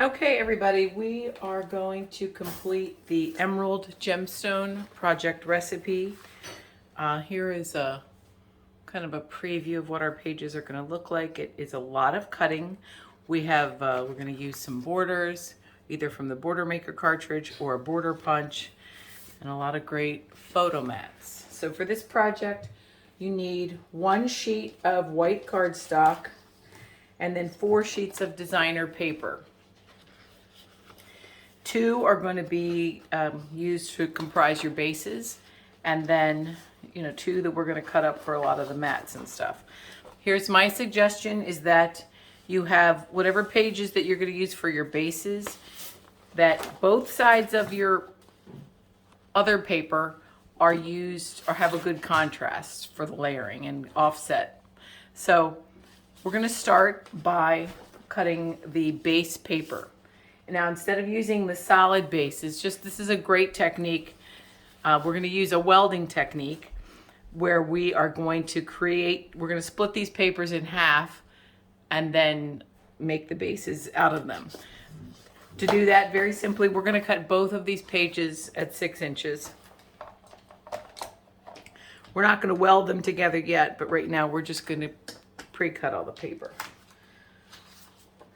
Okay, everybody, we are going to complete the Emerald Gemstone project recipe. Here is a kind of a preview of what our pages are going to look like. It is a lot of cutting. We're going to use some borders, either from the Border Maker cartridge or a border punch, and a lot of great photo mats. So for this project, you need 1 sheet of white cardstock and then 4 sheets of designer paper. 2 are going to be used to comprise your bases, and then 2 that we're going to cut up for a lot of the mats and stuff. Here's my suggestion, is that you have whatever pages that you're going to use for your bases, that both sides of your other paper are used or have a good contrast for the layering and offset. So we're going to start by cutting the base paper. Now, instead of using the solid bases, this is a great technique. We're going to use a welding technique where we're going to split these papers in half and then make the bases out of them. To do that, very simply, we're going to cut both of these pages at 6 inches. We're not going to weld them together yet, but right now we're just going to pre-cut all the paper.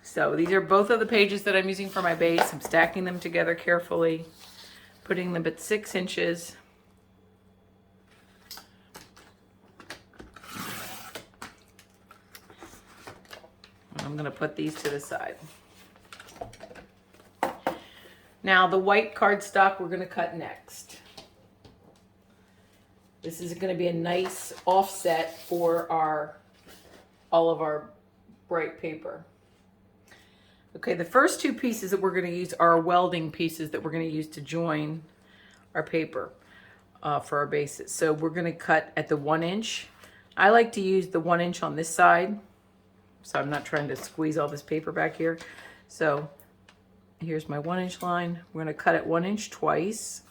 So these are both of the pages that I'm using for my base. I'm stacking them together carefully, putting them at 6 inches. I'm going to put these to the side. Now the white cardstock we're going to cut next. This is going to be a nice offset for all of our bright paper. Okay, the first 2 pieces that we're going to use are welding pieces that we're going to use to join our paper for our bases. So we're going to cut at the 1 inch. I like to use the 1 inch on this side, so I'm not trying to squeeze all this paper back here. So here's my 1 inch line. We're going to cut at 1 inch twice.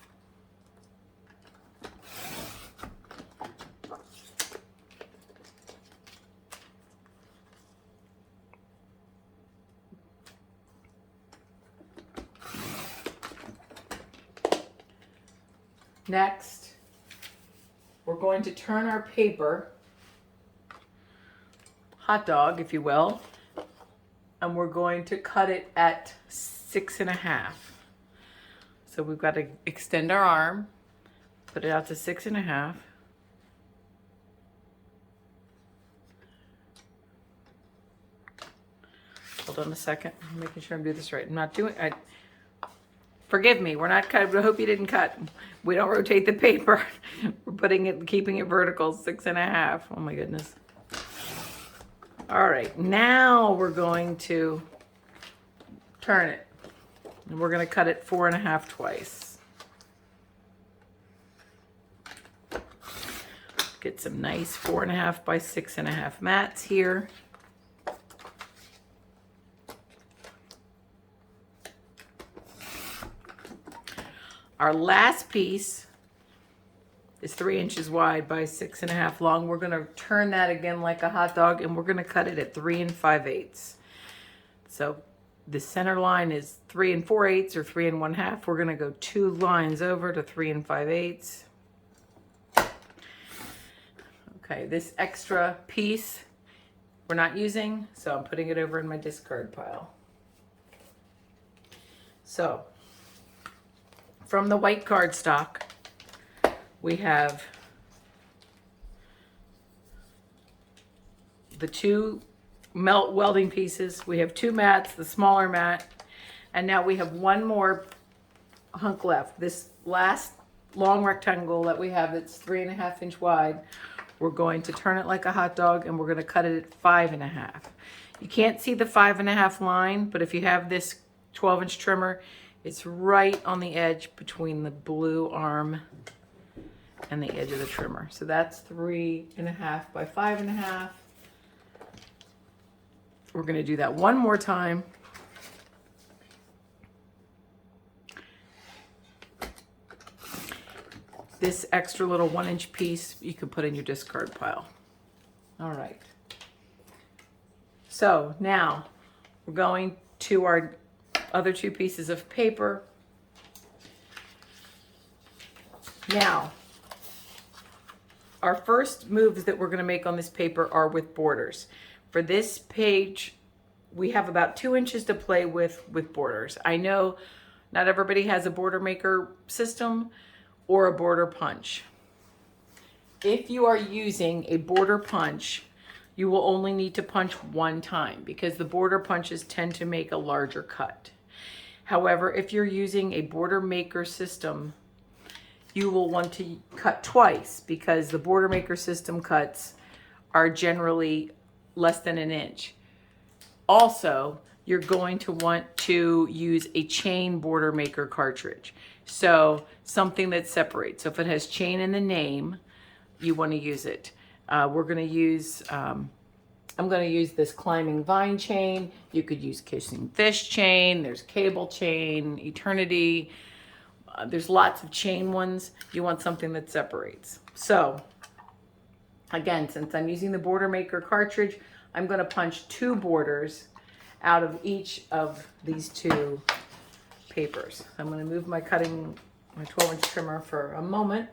Next, we're going to turn our paper, hot dog, if you will, and we're going to cut it at 6.5. So we've got to extend our arm, put it out to 6.5. Hold on a second, I'm making sure I'm doing this right. Forgive me, we're not cut. I hope you didn't cut. We don't rotate the paper. We're keeping it vertical, 6.5. Oh my goodness. All right, now we're going to turn it. And we're going to cut it 4.5 twice. Get some nice 4.5 by 6.5 mats here. Our last piece is 3 inches wide by 6.5 long. We're going to turn that again like a hot dog, and we're going to cut it at 3 5/8. So the center line is 3 4/8 or 3 1/2. We're going to go 2 lines over to 3 5/8. Okay, this extra piece we're not using, so I'm putting it over in my discard pile. So from the white cardstock, we have the 2 melt welding pieces. We have 2 mats, the smaller mat, and now we have 1 more hunk left. This last long rectangle that we have that's 3.5 inch wide, we're going to turn it like a hot dog, and we're going to cut it at 5.5. You can't see the 5.5 line, but if you have this 12-inch trimmer, it's right on the edge between the blue arm and the edge of the trimmer. So that's 3.5 by 5.5. We're going to do that one more time. This extra little 1 inch piece you can put in your discard pile. All right. So now we're going to our other two pieces of paper. Now, our first moves that we're going to make on this paper are with borders. For this page, we have about 2 inches to play with borders. I know not everybody has a border maker system or a border punch. If you are using a border punch, you will only need to punch one time because the border punches tend to make a larger cut. However, if you're using a border maker system, you will want to cut twice because the border maker system cuts are generally less than an inch. Also, you're going to want to use a chain border maker cartridge. So something that separates. So if it has chain in the name, you want to use it. We're going to use, I'm going to use this climbing vine chain. You could use kissing fish chain. There's cable chain, eternity. There's lots of chain ones. You want something that separates. So again, since I'm using the border maker cartridge, I'm going to punch 2 borders out of each of these 2 papers. I'm going to move my 12-inch trimmer for a moment.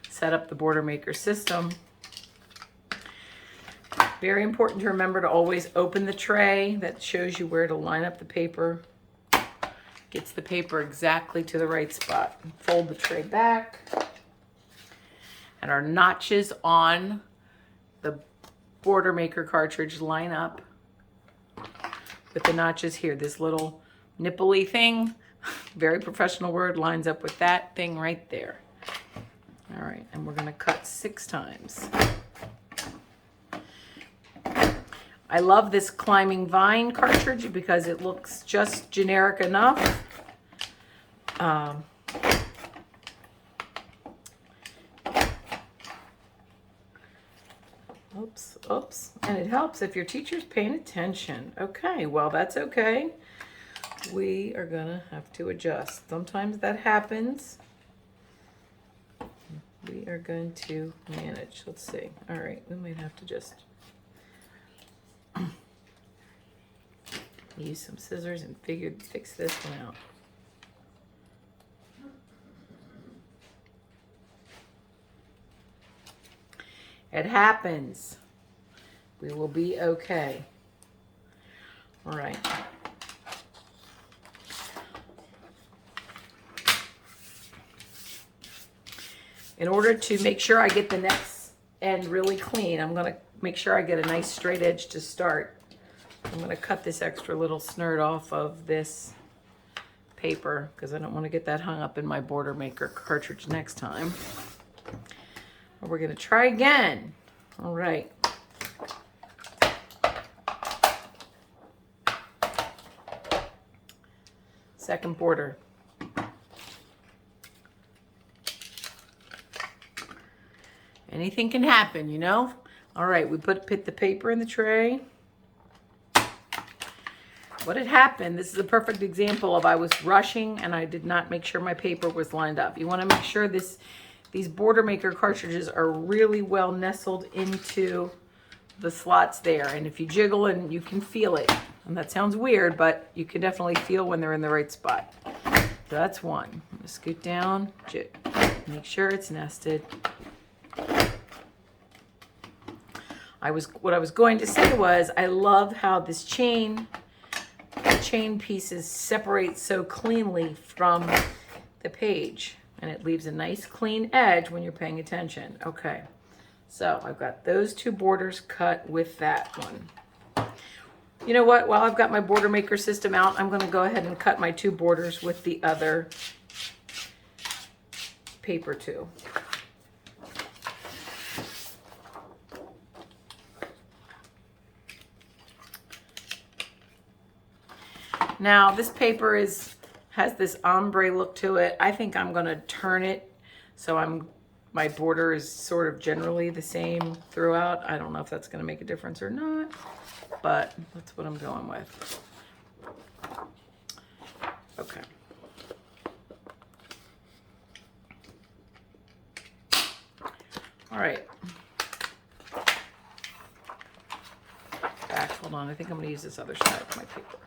Set up the border maker system. Very important to remember to always open the tray. That shows you where to line up the paper. Gets the paper exactly to the right spot. Fold the tray back. And our notches on the border maker cartridge line up with the notches here. This little nipple-y thing, very professional word, lines up with that thing right there. All right, and we're going to cut 6 times. I love this climbing vine cartridge because it looks just generic enough. Oops, and it helps if your teacher's paying attention. Okay, well, that's okay. We are gonna have to adjust. Sometimes that happens. We are going to manage. Let's see. All right, we might have to just use some scissors and fix this one out. It happens. We will be okay. All right. In order to make sure I get the next end really clean, I'm going to make sure I get a nice straight edge to start. I'm going to cut this extra little snurt off of this paper because I don't want to get that hung up in my border maker cartridge next time. We're going to try again. All right. Second border. Anything can happen, you know? All right, we put the paper in the tray. What had happened, this is a perfect example of I was rushing and I did not make sure my paper was lined up. You want to make sure these border maker cartridges are really well nestled into the slots there. And if you jiggle and you can feel it, and that sounds weird, but you can definitely feel when they're in the right spot. So that's one. I'm gonna scoot down, make sure it's nested. What I was going to say was I love how this chain pieces separate so cleanly from the page, and it leaves a nice clean edge when you're paying attention. Okay, so I've got those 2 borders cut with that one. You know what? While I've got my border maker system out, I'm going to go ahead and cut my 2 borders with the other paper too. Now this paper has this ombre look to it. I think I'm going to turn it so my border is sort of generally the same throughout. I don't know if that's going to make a difference or not, but that's what I'm going with. Okay. All right. Back Hold on, I think I'm going to use this other side of my paper.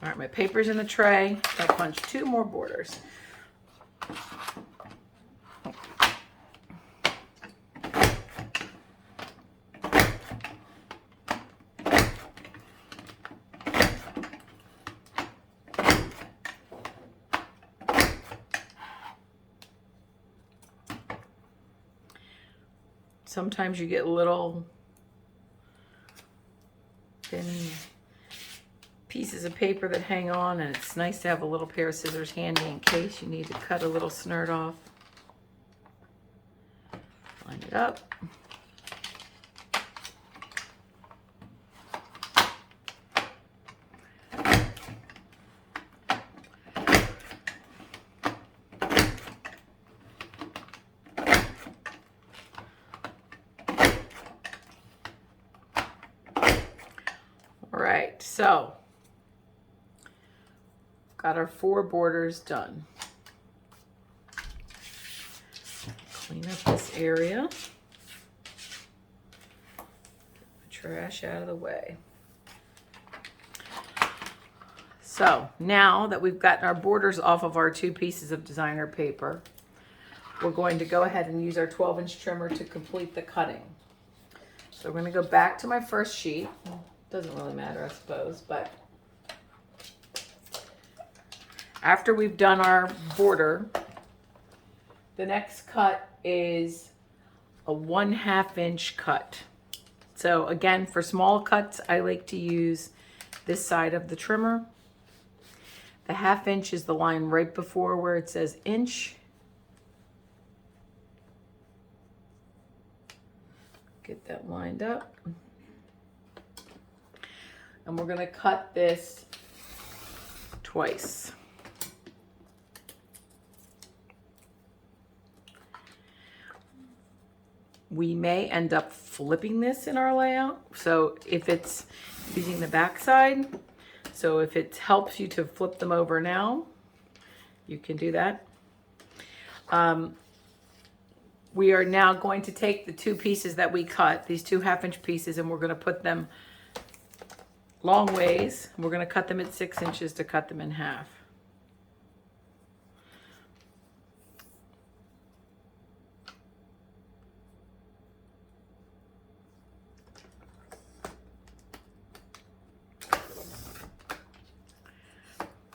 All right, my paper's in the tray. I'll punch 2 more borders. Sometimes you get little thin pieces of paper that hang on, and it's nice to have a little pair of scissors handy in case you need to cut a little snurt off. Line it up. All right, so got our 4 borders done. Clean up this area. Get the trash out of the way. So now that we've gotten our borders off of our 2 pieces of designer paper, we're going to go ahead and use our 12-inch trimmer to complete the cutting. So we're going to go back to my first sheet. Doesn't really matter, I suppose, but after we've done our border, the next cut is a 1/2 inch cut. So again, for small cuts, I like to use this side of the trimmer. The 1/2 inch is the line right before where it says inch. Get that lined up. And we're going to cut this twice. We may end up flipping this in our layout. So if it's using the back side, so if it helps you to flip them over now, you can do that. We are now going to take the 2 pieces that we cut, these 2 1/2 inch pieces, and we're going to put them long ways. We're going to cut them at 6 inches to cut them in half.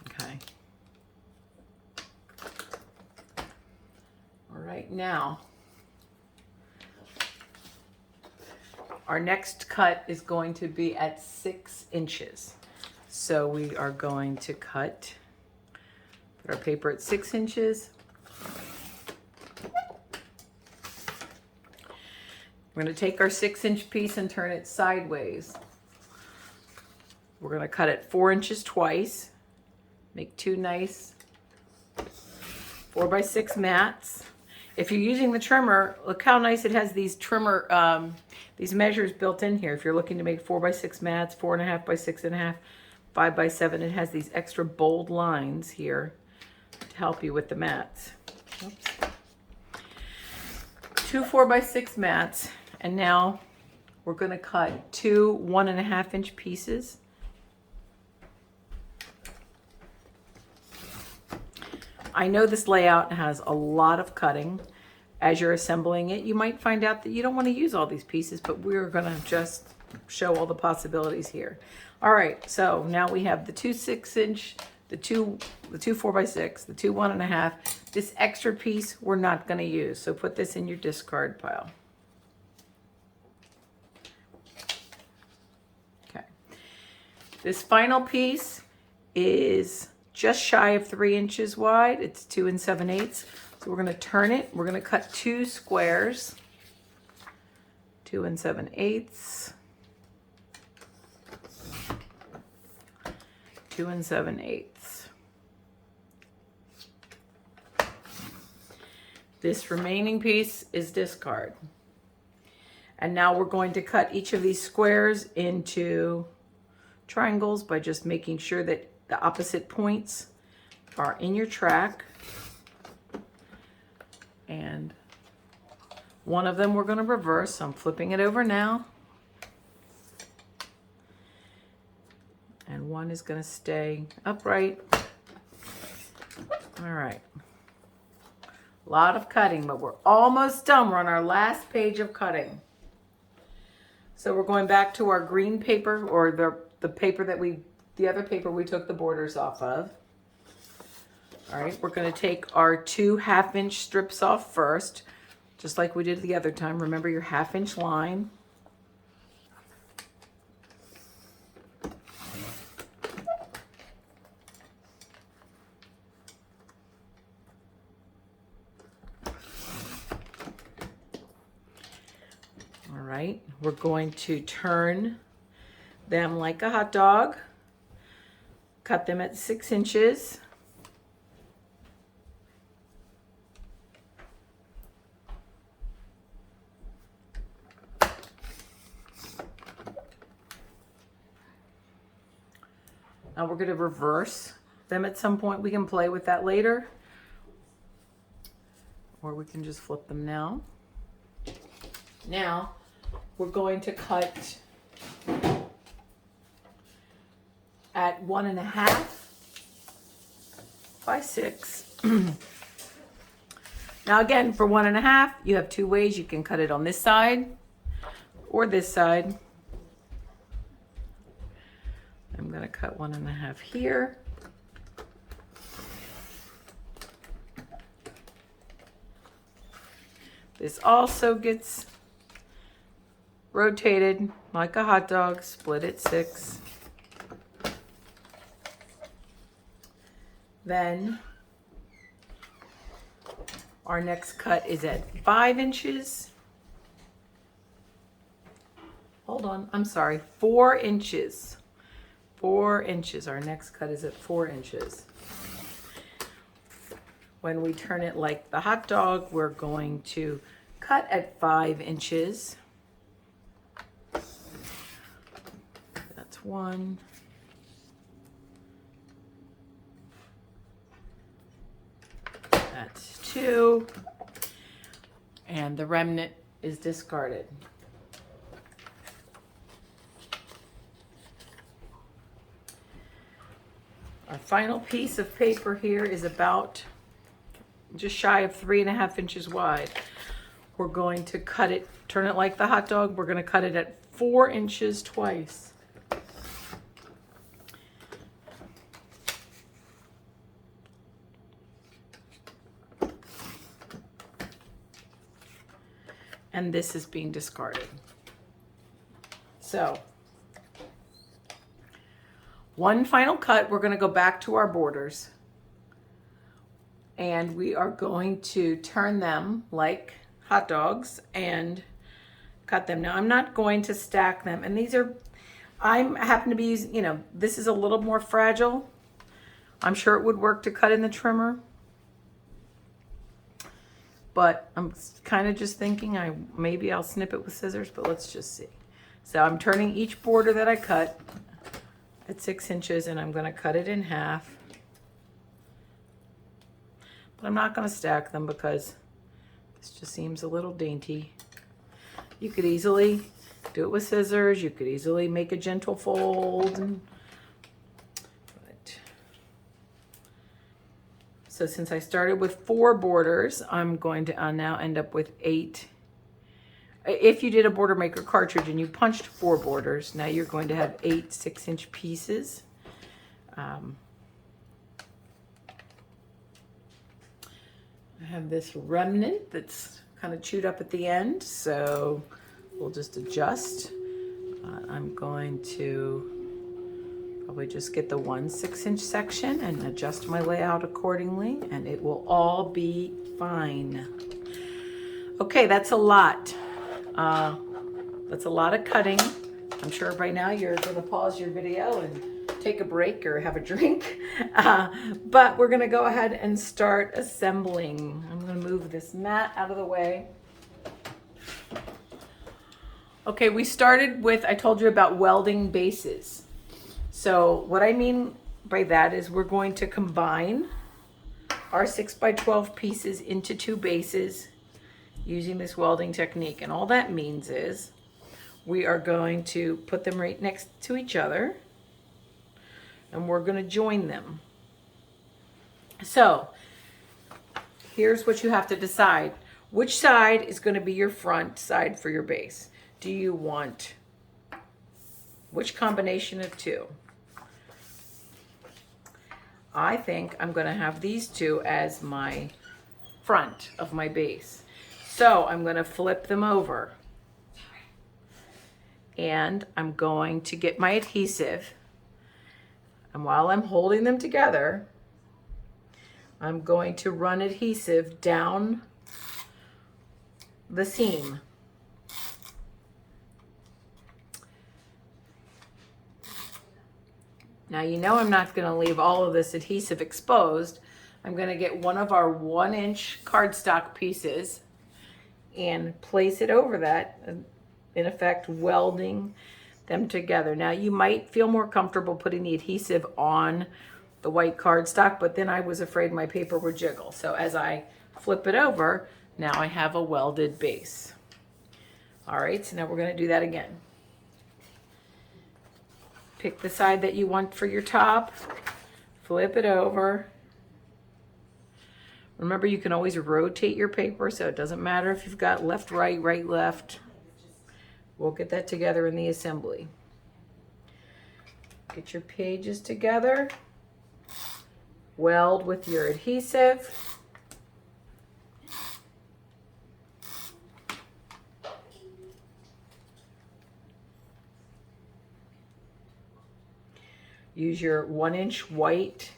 Okay. All right, now our next cut is going to be at 6 inches. So we are going to put our paper at 6 inches. We're going to take our 6-inch piece and turn it sideways. We're going to cut it 4 inches twice. Make 2 nice 4x6 mats. If you're using the trimmer, look how nice it has these these measures built in here. If you're looking to make 4x6 mats, 4.5 by 6.5, 5 by 7, it has these extra bold lines here to help you with the mats. Oops. 2 4x6 mats, and now we're going to cut 2 1.5 inch pieces. I know this layout has a lot of cutting. As you're assembling it, you might find out that you don't want to use all these pieces, but we're going to just show all the possibilities here. All right, so now we have the 2 6-inch, the two 4x6, the 2 1.5. This extra piece we're not going to use, so put this in your discard pile. Okay. This final piece is just shy of 3 inches wide. It's 2 7/8. So we're going to turn it. We're going to cut 2 squares. 2 7/8. 2 7/8. This remaining piece is discard. And now we're going to cut each of these squares into triangles by just making sure that the opposite points are in your track. And One of them we're going to reverse. So I'm flipping it over now. And one is going to stay upright. All right. A lot of cutting, but we're almost done. We're on our last page of cutting. So we're going back to our green paper, or the paper that the other paper we took the borders off of. All right, we're going to take our 2 1/2-inch strips off first, just like we did the other time. Remember your 1/2-inch line. All right, we're going to turn them like a hot dog. Cut them at 6 inches. Now we're going to reverse them at some point. We can play with that later, or we can just flip them now. Now we're going to cut at 1.5 by 6. Now again, for 1.5, you have 2 ways. You can cut it on this side or this side. I'm going to cut 1.5 here. This also gets rotated like a hot dog, split at 6. Then our next cut is at 5 inches. Hold on, I'm sorry, 4 inches. 4 inches. Our next cut is at 4 inches. When we turn it like the hot dog, we're going to cut at 5 inches. That's 1. That's 2. And the remnant is discarded. Our final piece of paper here is about just shy of 3.5 inches wide. We're going to cut it, turn it like the hot dog. We're going to cut it at 4 inches twice. And this is being discarded. So, one final cut, we're going to go back to our borders. And we are going to turn them like hot dogs and cut them. Now, I'm not going to stack them. And these are, I happen to be using, you know, this is a little more fragile. I'm sure it would work to cut in the trimmer. But I'm kind of just thinking maybe I'll snip it with scissors, but let's just see. So I'm turning each border that I cut at 6 inches, and I'm going to cut it in half. But I'm not going to stack them because this just seems a little dainty. You could easily do it with scissors. You could easily make a gentle fold. So since I started with 4 borders, I'm going to now end up with 8. If you did a border maker cartridge and you punched 4 borders, now you're going to have 8 6-inch pieces. I have this remnant that's kind of chewed up at the end, so we'll just adjust. I'm going to probably just get the 1 6-inch section and adjust my layout accordingly, and it will all be fine. Okay, that's a lot. That's a lot of cutting. I'm sure by now you're going to pause your video and take a break or have a drink. But we're going to go ahead and start assembling. I'm going to move this mat out of the way. Okay, we started with, I told you about welding bases. So what I mean by that is we're going to combine our 6x12 pieces into 2 bases using this welding technique. And all that means is we are going to put them right next to each other and we're going to join them. So here's what you have to decide. Which side is going to be your front side for your base? Do you want which combination of two? I think I'm going to have these two as my front of my base. So I'm going to flip them over. And I'm going to get my adhesive. And while I'm holding them together, I'm going to run adhesive down the seam. Now you know I'm not going to leave all of this adhesive exposed. I'm going to get one of our 1-inch cardstock pieces and place it over that, in effect welding them together. Now you might feel more comfortable putting the adhesive on the white cardstock, but then I was afraid my paper would jiggle. So as I flip it over, now I have a welded base. All right, so now we're going to do that again. Pick the side that you want for your top, flip it over. Remember, you can always rotate your paper, so it doesn't matter if you've got left, right, right, left. We'll get that together in the assembly. Get your pages together. Weld with your adhesive. Use your 1-inch white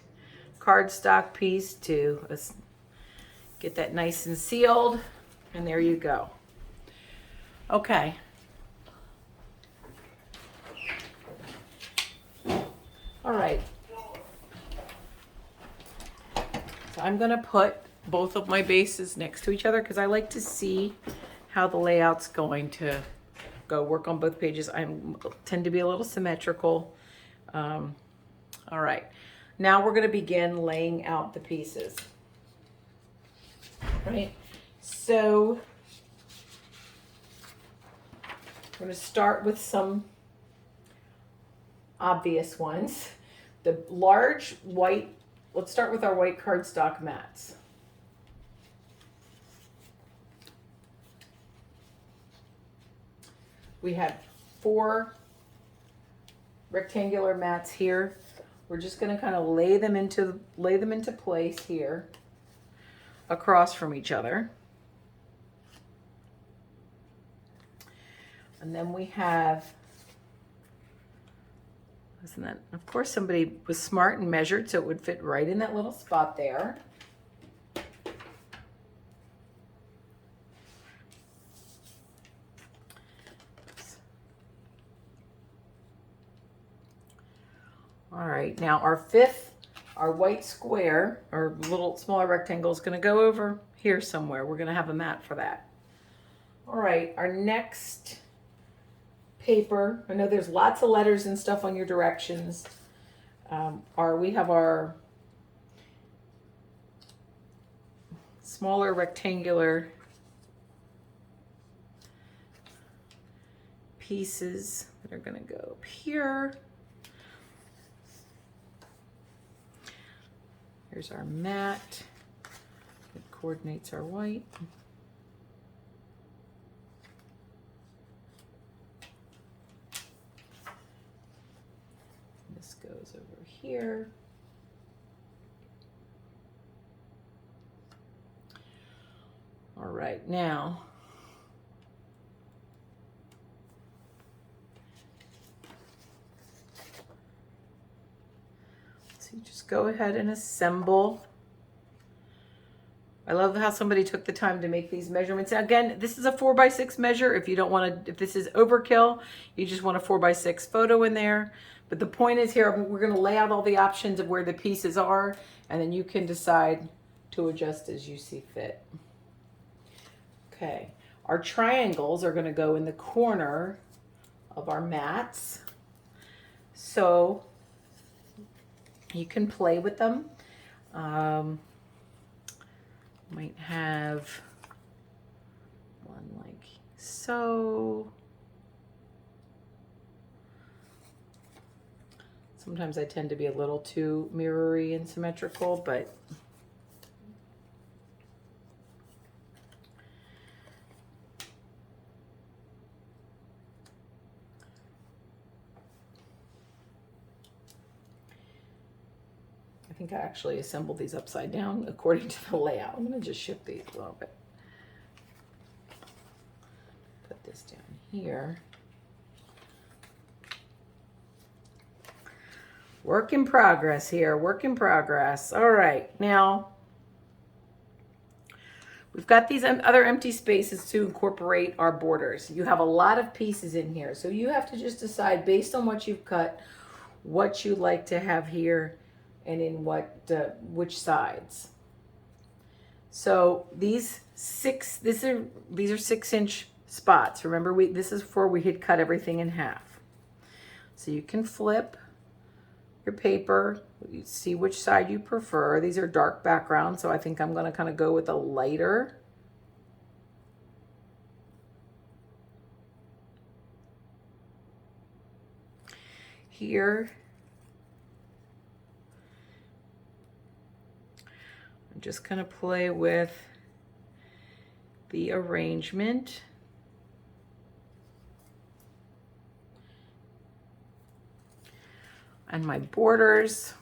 cardstock piece to get that nice and sealed. And there you go. Okay. All right. So I'm going to put both of my bases next to each other because I like to see how the layout's going to go. Work on both pages. I tend to be a little symmetrical. All right. Now we're going to begin laying out the pieces. Right? So we're going to start with some obvious ones. The large white, let's start with our white cardstock mats. We have 4 rectangular mats here. We're just going to kind of lay them into place here across from each other. And then we have, isn't that, of course somebody was smart and measured so it would fit right in that little spot there. All right, now our white square, or little smaller rectangle, is going to go over here somewhere. We're going to have a mat for that. All right, our next paper, I know there's lots of letters and stuff on your directions. We have our smaller rectangular pieces that are going to go up here. Here's our mat. It coordinates our white. This goes over here. All right, now you just go ahead and assemble. I love how somebody took the time to make these measurements. Again, this is a 4x6 measure. If you don't want to, if this is overkill, you just want a 4x6 photo in there. But the point is here, we're going to lay out all the options of where the pieces are, and then you can decide to adjust as you see fit. Okay, our triangles are going to go in the corner of our mats. So you can play with them. Might have like so. Sometimes I tend to be a little too mirrory and symmetrical, but I think I actually assembled these upside down according to the layout. I'm going to just shift these a little bit. Put this down here. Work in progress here, work in progress. All right, now we've got these other empty spaces to incorporate our borders. You have a lot of pieces in here, so you have to just decide based on what you've cut, what you like to have here and in what which sides. So these are 6-inch spots. Remember, this is before we had cut everything in half. So you can flip your paper, you see which side you prefer. These are dark backgrounds, so I think I'm going to kind of go with a lighter. Here, I'm just going to play with the arrangement. And my borders.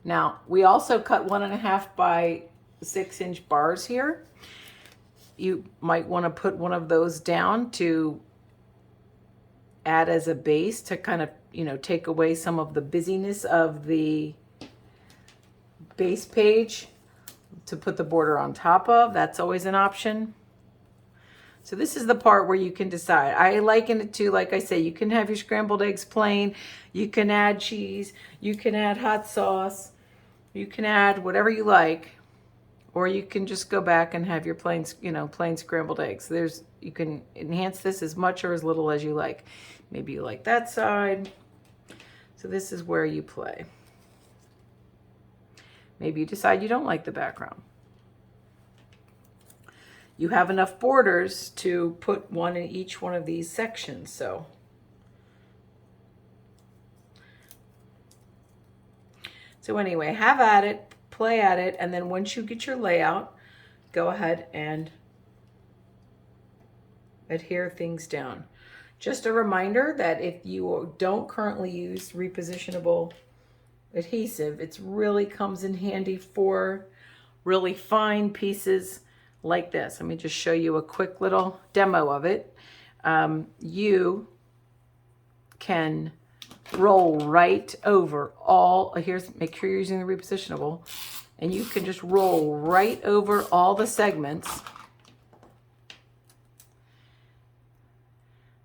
Now, we also cut 1.5 by 6-inch bars here. You might want to put one of those down to add as a base to kind of, take away some of the busyness of the base page to put the border on top of. That's always an option. So this is the part where you can decide. I liken it to, like I say, you can have your scrambled eggs plain, you can add cheese, you can add hot sauce, you can add whatever you like, or you can just go back and have your plain scrambled eggs. You can enhance this as much or as little as you like. Maybe you like that side. So this is where you play. Maybe you decide you don't like the background. You have enough borders to put one in each one of these sections. So anyway, have at it, play at it, and then once you get your layout, go ahead and adhere things down. Just a reminder that if you don't currently use repositionable adhesive, it really comes in handy for really fine pieces like this. Let me just show you a quick little demo of it. You can roll right over make sure you're using the repositionable, and you can just roll right over all the segments,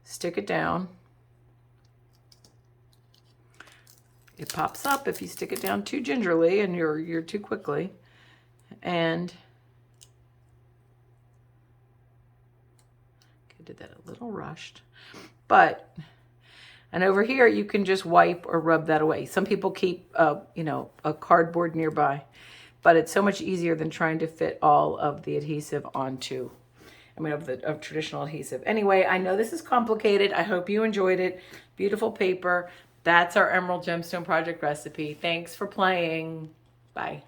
stick it down. It pops up if you stick it down too gingerly and you're too quickly, and did that a little rushed, and over here you can just wipe or rub that away. Some people keep a cardboard nearby, but it's so much easier than trying to fit all of the adhesive onto, of traditional adhesive. Anyway, I know this is complicated. I hope you enjoyed it. Beautiful paper. That's our Emerald Gemstone project recipe. Thanks for playing. Bye.